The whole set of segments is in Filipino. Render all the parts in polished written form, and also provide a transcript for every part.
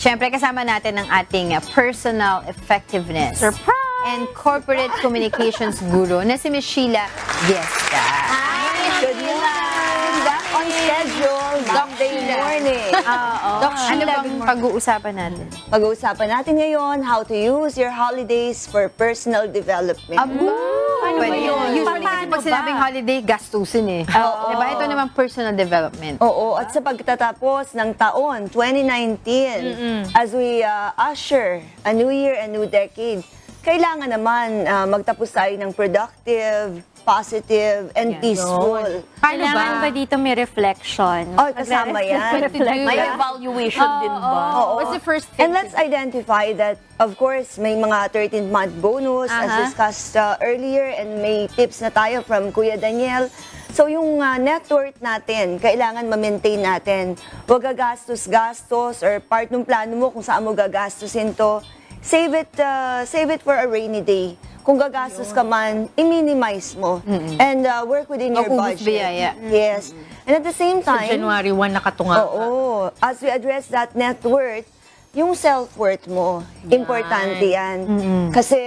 Siyempre, kasama natin ang ating personal effectiveness and corporate communications guru na si Ms. Sheila Viesta. Good morning. Back on schedule, Monday morning. Doc, ano bang pag-uusapan natin? Pag-uusapan natin ngayon how to use your holidays for personal development. Paano ba yun? Usually kasi pag sinabing holiday, gastusin eh. Diba? Ito naman personal development. Oo, at sa pagtatapos ng taon, 2019, as we usher a new year, a new decade, kailangan naman magtapos tayo ng productive, positive, and peaceful. Kailangan ba dito may reflection? Oh, kasama yan. May evaluation din ba? Oo. What's the first thing? And let's identify that, of course, may mga 13th-month bonus as discussed earlier, and may tips na tayo from Kuya Daniel. So yung net worth natin, kailangan ma-maintain natin. Huwag gagastos-gastos or part ng plano mo kung saan mo gagastusin to. Save it for a rainy day. Kung gagastos ka man, i-minimize mo. And work within your Mag-ubos budget. biyaya. Yes. And at the same time, January 1 nakatunga. oo, as we address that net worth, yung self-worth mo, importante yan. Kasi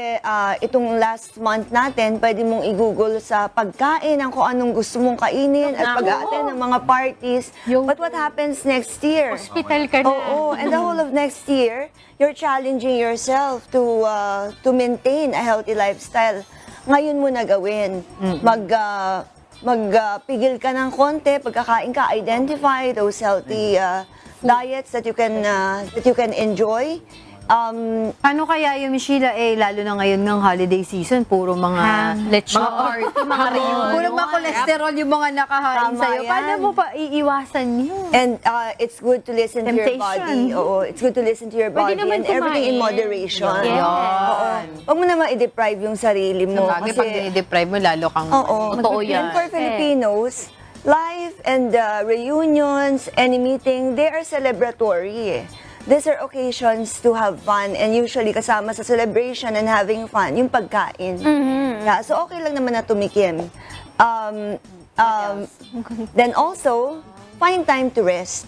itong last month natin, pwede mong i-google sa pagkain ang kung anong gusto mong kainin at pag-attend ng mga parties. But what happens next year? Hospital ka na. Oo, and the whole of next year, you're challenging yourself to maintain a healthy lifestyle. Ngayon mo na gawin. Magpigil ka ng konti, pagkakain ka, identify those healthy diets that you can enjoy. Paano kaya yung Ms. Sheila, lalo na ngayon ng holiday season, puro mga Lechon. mga party, mga reunion. Puro mga cholesterol yung mga nakahain Tama sa'yo. yan. Paano mo pa iiwasan yun? And it's good to listen to your Temptation. body. Oo, it's good to listen to your body naman and everything in kumain. moderation. Yes. Oo. Huwag mo naman i-deprive yung sarili mo. Bagay, pag dinideprive mo, lalo kang... Oo. Totoo yan. And for Filipinos, life and reunions, any meeting, they are celebratory. These are occasions to have fun, and usually kasama sa celebration and having fun, yung pagkain. Yeah, so okay lang naman na tumikim. Then also, find time to rest.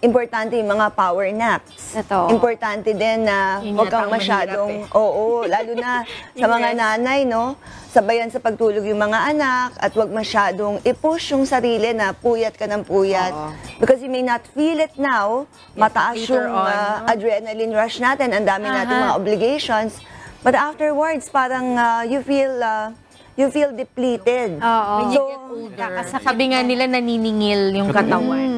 Importante yung mga power naps. Totoo. Importante din na Yun huwag yata kang ang masyadong, mahirap oo, lalo na sa mga nanay, no? Sabayan sa pagtulog yung mga anak at huwag masyadong i-push yung sarili na puyat ka ng puyat. Because you may not feel it now, mataas later yung on. adrenaline rush natin, ang dami natin mga obligations. But afterwards, parang you feel depleted. Oo. So, Sabi nga nila naniningil yung katawan.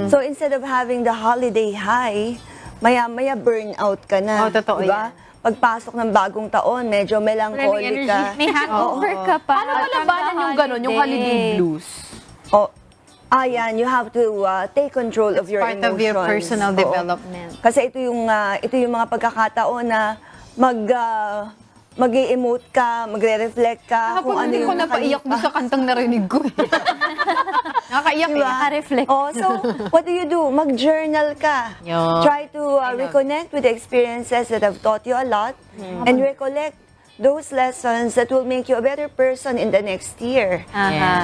so instead of having the holiday high, maya-maya burnout ka na. Oh, totoo diba? Pagpasok ng bagong taon, medyo melancholic ka. May hangover ka pa. Paano malabanan yung gano'n, yung holiday blues? Oh, yan, you have to take control of your Part emotions. of your personal Oo. development. Kasi ito yung mga pagkakataon na mag-i-emote ka, magre-reflect ka kung ano Hindi yung ko napaiyak doon sa kantang narinig ko. Nakakaiyak Diba? Naka-reflect. Oh, so, what do? Mag-journal ka. Yeah. Try to reconnect with the experiences that have taught you a lot and recollect those lessons that will make you a better person in the next year.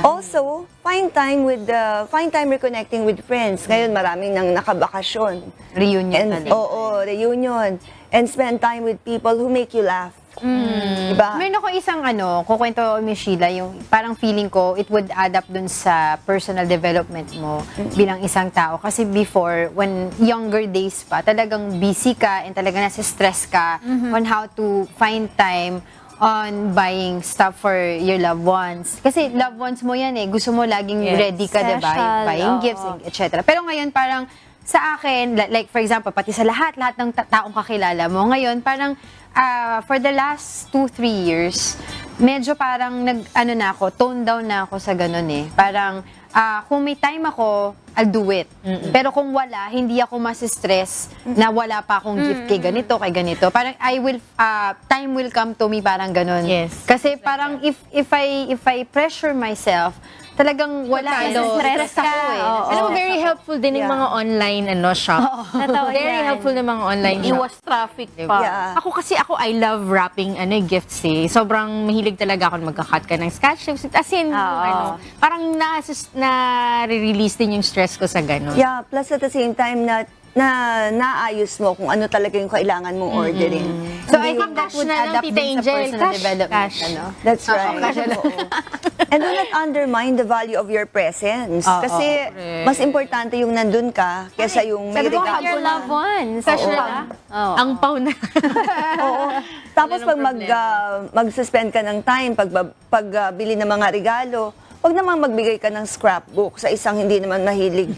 Also, find time reconnecting with friends. Ngayon, maraming nang nakabakasyon. Reunion And, talaga. reunion. And spend time with people who make you laugh. Diba? Meron ako isang kukwento Ms. Sheila, yung parang feeling ko, it would add up dun sa personal development mo bilang isang tao. Kasi before, when younger days pa, talagang busy ka and talagang nasa stress ka on how to find time on buying stuff for your loved ones. Kasi loved ones mo yan Gusto mo laging ready ka, diba? Special, Buying oo. gifts, etc. Pero ngayon, parang sa akin, like for example, pati sa lahat ng taong kakilala mo, ngayon, parang for the last 2-3 years, medyo parang tone down na ako sa ganun Parang, kung may time ako, I'll do it. Pero kung wala, hindi ako mas-stress na wala pa akong gift kay ganito. Parang time will come to me, parang ganun. Yes. Kasi parang if I pressure myself, talagang wala. Stress ka. Oo. Alam mo, very helpful din yung mga online shop. Totoo Very yan. helpful ng mga online shop. Iwas traffic pa. Yeah. Ako, I love wrapping gifts Sobrang mahilig talaga ako magka-cut ka ng scotch tapes. As in, parang na-release din yung stress ko sa ganun. Yeah, plus at the same time na naayos mo kung ano talaga yung kailangan mong orderin. So I think that Cash would na lang, adapt Tita din sa Angel. personal Cash. development. Cash. Ano? That's right. cash lang. Oo. And do not undermine the value of your presence. Kasi mas importante yung nandun ka kesa yung may sabi ko, regalo Your na. loved ones. Cash Oo. lang. Oo. Ang pau na. Oo. Tapos Wala pag nang problema. mag-suspend ka ng time, pagbili ng mga regalo, wag namang magbigay ka ng scrapbook sa isang hindi naman mahilig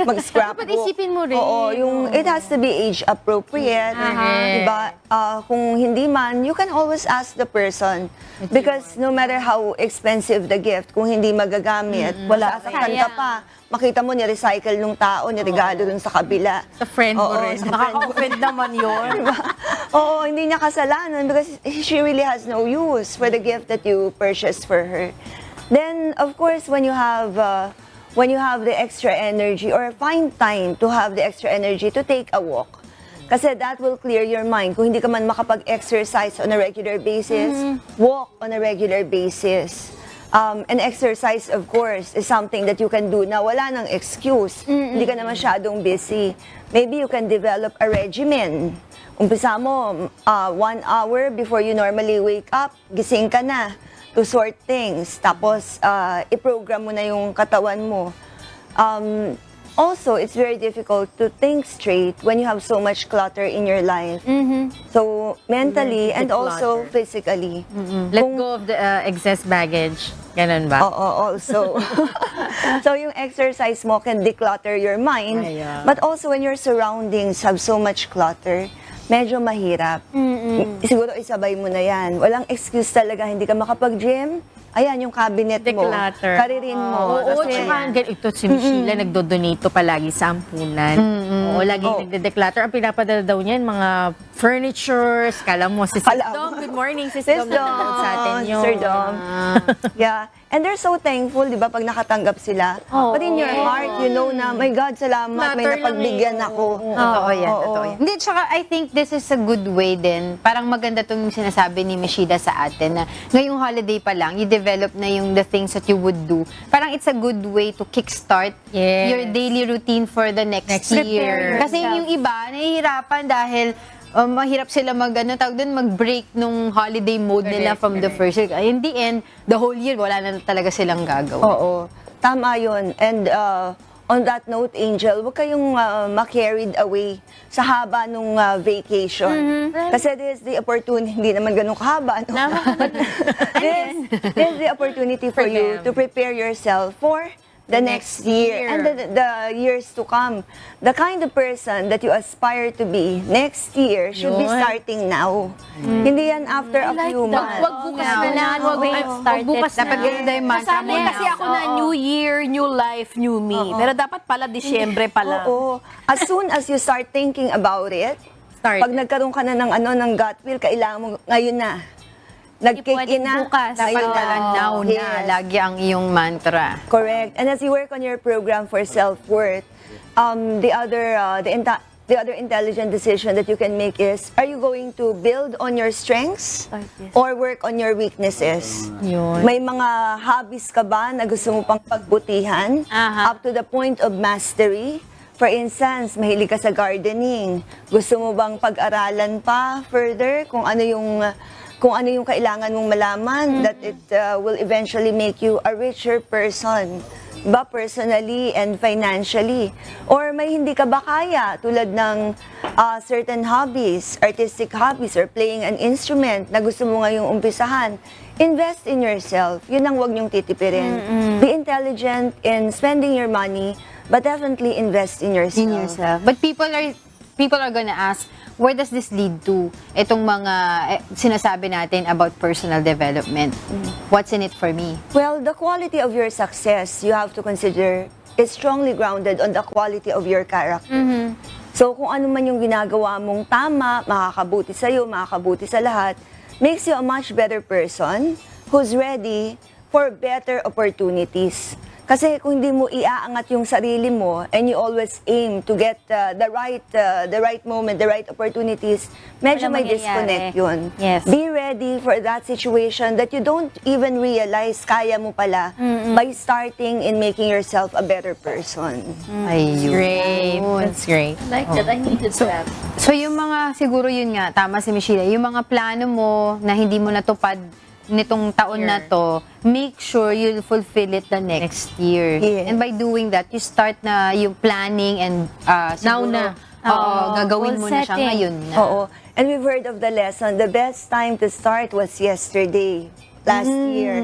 mag-scrapbook. Dapat isipin mo rin. Oo, it has to be age appropriate. Diba? Kung hindi man, you can always ask the person. Because no matter how expensive the gift, kung hindi magagamit, sasaktan ka Sayang. pa. Makita mo, ni-recycle nung tao, ni-regalo dun sa kabila. Sa friend mo rin. Nakaka-offend naman yun. Diba? Oo, hindi niya kasalanan because she really has no use for the gift that you purchased for her. Then, of course, when you have the extra energy or find time to have the extra energy to take a walk, kasi that will clear your mind. Kung hindi ka man makapag-exercise on a regular basis, walk on a regular basis. And exercise, of course, is something that you can do na wala nang excuse. Hindi ka na masyadong busy. Maybe you can develop a regimen. Umpisa mo, 1 hour before you normally wake up, gising ka na to sort things. Tapos, i-program mo na yung katawan mo. Also, it's very difficult to think straight when you have so much clutter in your life. So, mentally and also physically. Let go of the excess baggage. Ganun ba? Oo, also. So, yung exercise mo can declutter your mind. Ayan. But also, when your surroundings have so much clutter, medyo mahirap. Siguro isabay mo na yan. Walang excuse talaga, hindi ka makapag-gym. Ayan, yung cabinet mo. Declutter. Karirin mo. Oo, Kasi- tsaka ito si Sheila, nagdodonate palagi sa ampunan. Oo, laging nagde-declutter. Ang pinapadala daw niyan, mga furnitures. Kala mo, si Sis Kala Dom. mo. Good morning, Sis Sis Dom. Dom, Nanonood sa atin yun. Sir Dom. Yeah. And they're so thankful, di ba, pag nakatanggap sila. But in your heart, you know na, my God, salamat, may Matter lang napagbigyan eh. ako. Totoo yan, Oo. totoo yan. Hindi, tsaka I think this is a good way din. Parang maganda itong sinasabi ni Mishida sa atin na ngayong holiday pa lang, you develop na yung the things that you would do. Parang it's a good way to kickstart Yes. your daily routine for the next Prepare year. Kasi yourself. yung iba, nahihirapan dahil mahirap sila mag-break nung holiday mode nila from the first year. In the end, the whole year, wala na talaga silang gagawa. Oo. Tama yun. And on that note, Angel, huwag kayong ma-carried away sa haba nung vacation. Kasi this is the opportunity, hindi naman ganun kahaba. No? this is the opportunity for you them. to prepare yourself for the next year and the years to come. The kind of person that you aspire to be next year should be Yun. starting now. Hindi yan after a few months. Wag bukas na lang. Wag bukas na. Dapat ganun daw yung mantra Sabi mo. kasi ako na new year, new life, new me. Pero dapat pala Disyembre pala. Oo. As soon as you start thinking about it, Start pag nagkaroon ka na ng gut feel, kailangan mo ngayon na. Nag-kick in pwedeng na. bukas. Dapat talagang now na, Yes. lagi ang iyong mantra. Correct. And as you work on your program for self-worth, the other intelligent decision that you can make is, are you going to build on your strengths or work on your weaknesses? Yun. May mga hobbies ka ba na gusto mo pang pagbutihan up to the point of mastery? For instance, mahilig ka sa gardening. Gusto mo bang pag-aralan pa further kung ano yung kailangan mong malaman that it will eventually make you a richer person, ba personally and financially? Or may hindi ka ba kaya tulad ng certain hobbies, artistic hobbies, or playing an instrument na gusto mo ngayong umpisahan? Invest in yourself. Yun ang huwag niyong titipirin. Be intelligent in spending your money, but definitely invest in yourself. In yourself. But people are gonna ask, where does this lead to? Itong mga sinasabi natin about personal development. What's in it for me? Well, the quality of your success, you have to consider, is strongly grounded on the quality of your character. So, kung ano man yung ginagawa mong tama, makakabuti sa'yo, makakabuti sa lahat, makes you a much better person who's ready for better opportunities. Kasi kung hindi mo iaangat yung sarili mo and you always aim to get the right moment, the right opportunities, medyo Wala may mangyayari. disconnect yun. Yes. Be ready for that situation that you don't even realize kaya mo pala by starting in making yourself a better person. Ayun. Great. That's great. Like that, I needed that. So yung mga, siguro yun nga, tama si Michelle, yung mga plano mo na hindi mo natupad nitong taon na to, make sure you'll fulfill it the next year. Yes. And by doing that, you start na yung planning and siguro, na. Oo, gagawin Goal mo na siya setting. ngayon na. Oo. And we've heard of the lesson, the best time to start was yesterday, last year.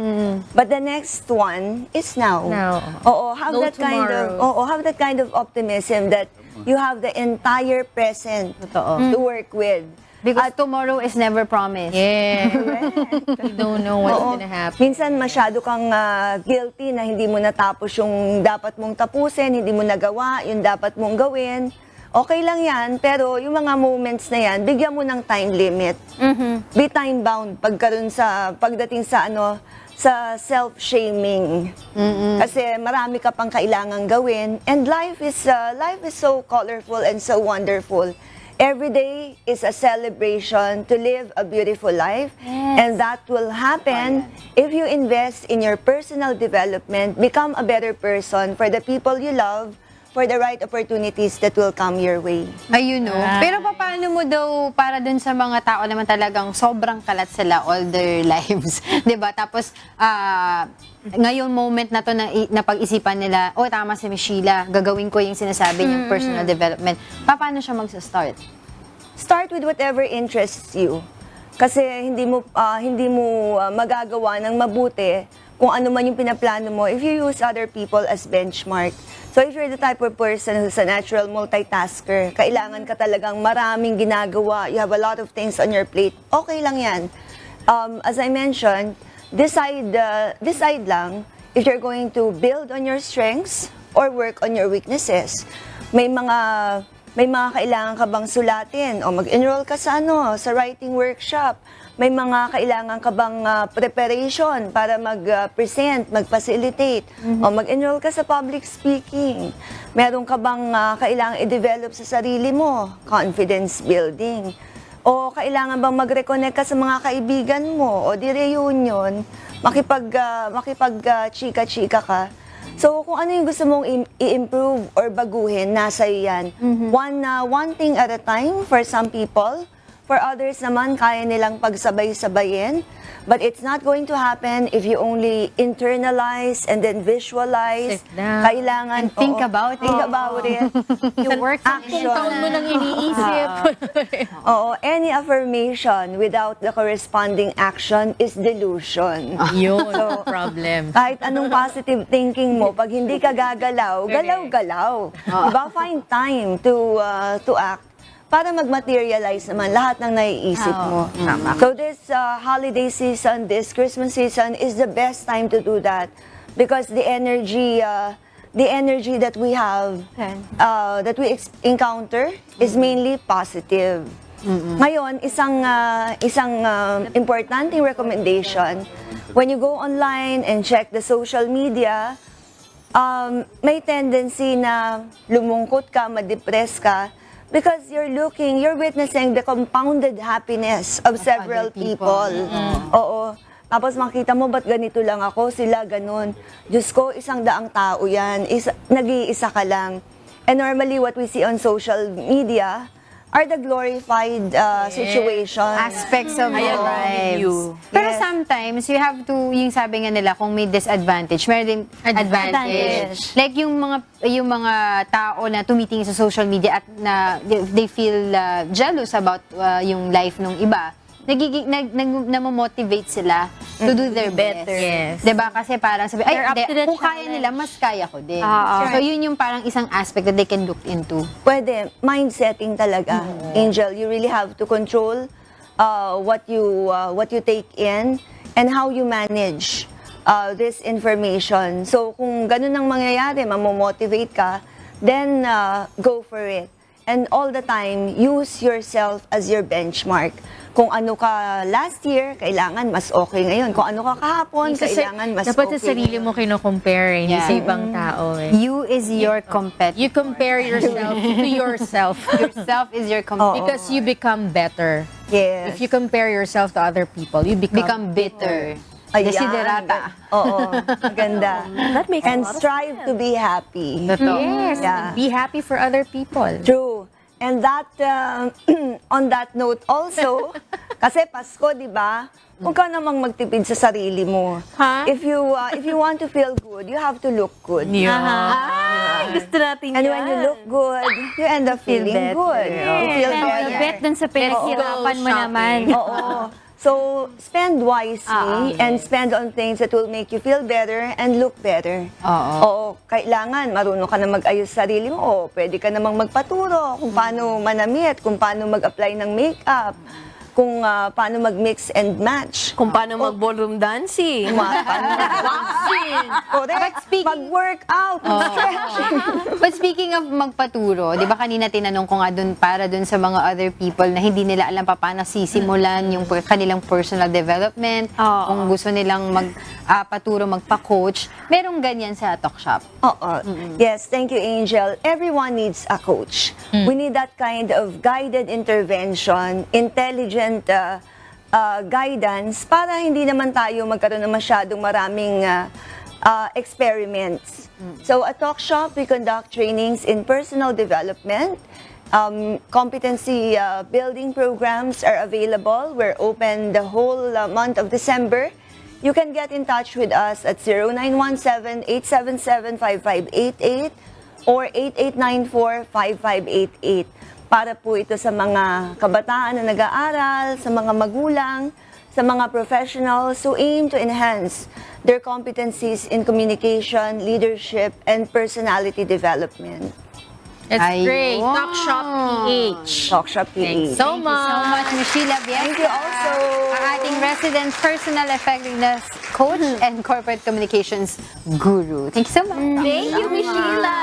But the next one is now. Now. Oo, have No that kind of tomorrow. have that kind of optimism that you have the entire present Totoo. to work with. Because tomorrow is never promised. Yeah. You don't know what's Oo. gonna happen. Minsan masyado kang guilty na hindi mo natapos yung dapat mong tapusin, hindi mo nagawa yung dapat mong gawin. Okay lang yan, pero yung mga moments na yan, bigyan mo ng time limit. Be time bound pagdating sa sa self-shaming. Kasi marami ka pang kailangang gawin, and life is so colorful and so wonderful. Every day is a celebration to live a beautiful life, and that will happen if you invest in your personal development, become a better person for the people you love, for the right opportunities that will come your way. Ayun no. Pero paano mo daw para dun sa mga tao naman talagang sobrang kalat sila all their lives, 'di ba? Tapos ngayon moment na to na pag-isipan nila, oh tama si Michelle, gagawin ko yung sinasabi niyang personal development. Paano siya magsa-start? Start with whatever interests you. Kasi hindi mo magagawa ng mabuti kung ano man yung pinaplano mo if you use other people as benchmark. So if you're the type of person who's a natural multitasker, kailangan ka talagang maraming ginagawa, you have a lot of things on your plate, okay lang yan. As I mentioned, decide lang if you're going to build on your strengths or work on your weaknesses. May mga kailangan ka bang sulatin o mag-enroll ka sa sa writing workshop. May mga kailangan ka bang preparation para mag-present, mag-facilitate, o mag-enroll ka sa public speaking. Meron ka bang kailangan i-develop sa sarili mo, confidence building. O kailangan bang mag-reconnect ka sa mga kaibigan mo o di-reunion, makipag-chika-chika ka. So, kung ano yung gusto mong i-improve or baguhin, nasa iyo yan. One thing at a time for some people. For others naman, kaya nilang pagsabay-sabayin. But it's not going to happen if you only internalize and then visualize. Sit down. Kailangan, And think about it. Think about it. You work on Action. Taon mo nang iniisip. Oo, any affirmation without the corresponding action is delusion. Yun, problem. Kahit anong positive thinking mo, pag hindi ka gagalaw, galaw-galaw. Diba? Find time to act para mag-materialize naman lahat ng naiisip mo. So this holiday season, this Christmas season is the best time to do that because the energy that we have, that we encounter is mainly positive. Ngayon, isang importanteng recommendation, when you go online and check the social media, may tendency na lumungkot ka, ma-depress ka, because you're witnessing the compounded happiness of several other people. Oo. Tapos makita mo, ba't ganito lang ako, sila ganun. Diyos ko, 100 tao yan, nag-iisa ka lang. And normally, what we see on social media are the glorified situations. Aspects of I their agree with lives. you. Pero Yes. sometimes, you have to, yung sabi nga nila, kung may disadvantage, meron din advantage. Like yung mga tao na tumitingin sa social media at na they feel jealous about yung life ng iba, namomotivate sila to do their best. Yes. Diba? Kasi parang sabi, They're ay, up to the kung kaya challenge. nila, mas kaya ko din. Oo. So, yun yung parang isang aspect that they can look into. Pwede, mind setting talaga. Angel, you really have to control what you take in and how you manage this information. So kung ganun ang mangyayari, mamomotivate ka, then go for it. and all the time, use yourself as your benchmark. Kung ano ka last year, kailangan mas okay ngayon. Kung ano ka kahapon, kailangan mas dapat okay sa sarili mo kino-compare, hindi Yeah. sa ibang tao eh. You is your competitor. You compare yourself to yourself. Yourself is your competitor. Because you become better. Yes. If you compare yourself to other people, you become bitter. Ayan. Desiderata. Oo, maganda. That makes And a lot of strive to be happy. Totoo. Yes, Yeah. be happy for other people. True. And that, on that note also, kasi Pasko, di ba? Huwag ka namang magtipid sa sarili mo. Ha? If you want to feel good, you have to look good. Ay, gusto natin And yan. when you look good, you end up feeling better. good. You feel Spend a better. bit dun sa pinaghirapan mo shopping. naman. Oo. So, spend wisely and spend on things that will make you feel better and look better. Oo. Kailangan marunong ka na mag-ayos sa sarili mo. O, pwede ka namang magpaturo kung paano manamit, kung paano mag-apply ng makeup, kung paano mag-mix and match. Kung paano mag-ballroom dancing. Paano mag-boxing. Correct. Mag-workout, mag-stretching. But speaking of magpaturo, di ba kanina tinanong ko nga dun para dun sa mga other people na hindi nila alam pa paano sisimulan yung kanilang personal development, Oo. kung gusto nilang magpaturo, magpa-coach, merong ganyan sa Talkshop. Oo. Yes, thank you, Angel. Everyone needs a coach. We need that kind of guided intervention, intelligent guidance para hindi naman tayo magkaroon ng masyadong maraming experiments. So at Talkshop, we conduct trainings in personal development. Competency building programs are available. We're open the whole month of December. You can get in touch with us at 0917-877-5588 or 8894-5588. Para po ito sa mga kabataan na nag-aaral, sa mga magulang, sa mga professionals who aim to enhance their competencies in communication, leadership, and personality development. It's Ayun. great. Talkshop PH. Talkshop Thanks PH. so So much. much, Miss Sheila Bianca. Thank you also. Ang ating resident personal effectiveness coach and corporate communications guru. Thank you so much. Thank you, Miss Sheila.